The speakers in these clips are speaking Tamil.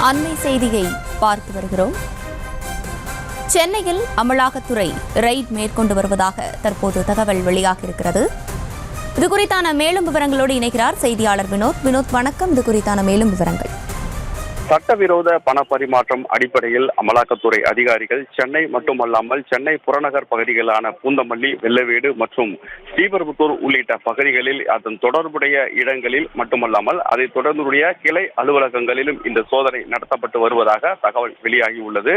அண்மை செய்தியை பார்த்து வருகிறோம். சென்னையில் அமலாக்கத்துறை ரெய்ட் மேற்கொண்டு வருவதாக தற்போது தகவல் வெளியாகியிருக்கிறது. இதுகுறித்தான மேலும் விவரங்களோடு இணைகிறார் செய்தியாளர் வினோத். வினோத், வணக்கம். இது குறித்தான மேலும் விவரங்கள். சட்டவிரோத பண பரிமாற்றம் அடிப்படையில் அமலாக்கத்துறை அதிகாரிகள் சென்னை மட்டுமல்லாமல் சென்னை புறநகர் பகுதிகளான பூந்தமல்லி, வெள்ளவேடு மற்றும் ஸ்ரீபெரும்புதூர் உள்ளிட்ட பகுதிகளில் அதன் தொடர்புடைய இடங்களில் மட்டுமல்லாமல் அதை தொடர்புடைய கிளை அலுவலகங்களிலும் இந்த சோதனை நடத்தப்பட்டு வருவதாக தகவல் வெளியாகியுள்ளது.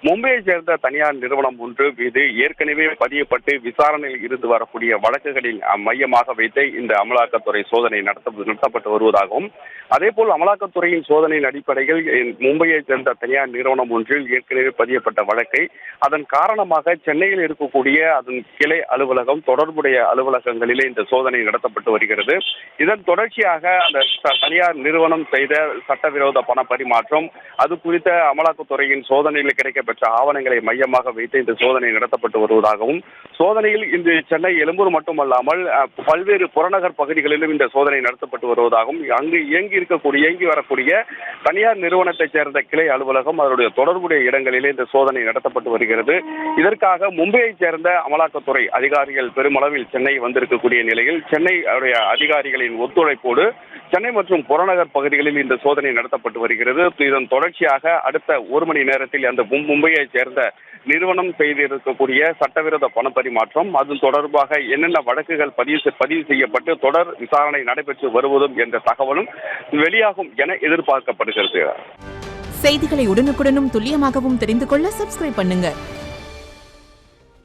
மும்பையை சேர்ந்த தனியார் நிறுவனம் ஒன்று மீது ஏற்கனவே பதியப்பட்டு விசாரணையில் இருந்து வரக்கூடிய வழக்குகளில் மையமாக வைத்து இந்த அமலாக்கத்துறை சோதனை நடத்தப்பட்டு வருவதாகவும், அதேபோல் அமலாக்கத்துறையின் சோதனையின் அடிப்படையில் மும்பையை சேர்ந்த தனியார் நிறுவனம் ஒன்றில் ஏற்கனவே பதியப்பட்ட வழக்கை அதன் காரணமாக சென்னையில் இருக்கக்கூடிய அதன் கிளை அலுவலகம் தொடர்புடைய அலுவலகங்களிலே இந்த சோதனை நடத்தப்பட்டு வருகிறது. இதன் தொடர்ச்சியாக அந்த தனியார் நிறுவனம் செய்த சட்டவிரோத பண பரிமாற்றம் அது குறித்த அமலாக்கத்துறையின் சோதனையில் கிடைக்கப்பெற்ற ஆவணங்களை மையமாக வைத்து இந்த சோதனை நடத்தப்பட்டு வருவதாகவும், சோதனையில் இந்த சென்னை எழும்பூர் மட்டுமல்லாமல் பல்வேறு புறநகர் பகுதிகளிலும் இந்த சோதனை நடத்தப்பட்டு வருவதாகவும், அங்கு இயங்கி வரக்கூடிய தனியார் நிறுவனத்தைச் சேர்ந்த கிளை அலுவலகம் அதனுடைய தொடர்புடைய இடங்களிலே இந்த சோதனை நடத்தப்பட்டு வருகிறது. இதற்காக மும்பையைச் சேர்ந்த அமலாக்கத்துறை அதிகாரிகள் பெருமளவில் சென்னை வந்திருக்கக்கூடிய நிலையில் சென்னை அதிகாரிகளின் ஒத்துழைப்போடு சென்னை மற்றும் புறநகர் பகுதிகளில் இந்த சோதனை நடத்தப்பட்டு வருகிறது. இதன் தொடர்ச்சியாக அடுத்த ஒரு மணி நேரத்தில் அந்த மும்பையை சேர்ந்த நிறுவனம் செய்திருக்கக்கூடிய சட்டவிரோத பண பரிமாற்றம் அது தொடர்பாக என்னென்ன வழக்குகள் பதிவு செய்யப்பட்டு தொடர் விசாரணை நடைபெற்று வருவதும் என்ற தகவலும் வெளியாகும் என எதிர்பார்க்கப்படுகிறது. செய்திகளை உடனுக்குடனும் துல்லியமாகவும் தெரிந்து கொள்ள சப்ஸ்கிரைப் பண்ணுங்க.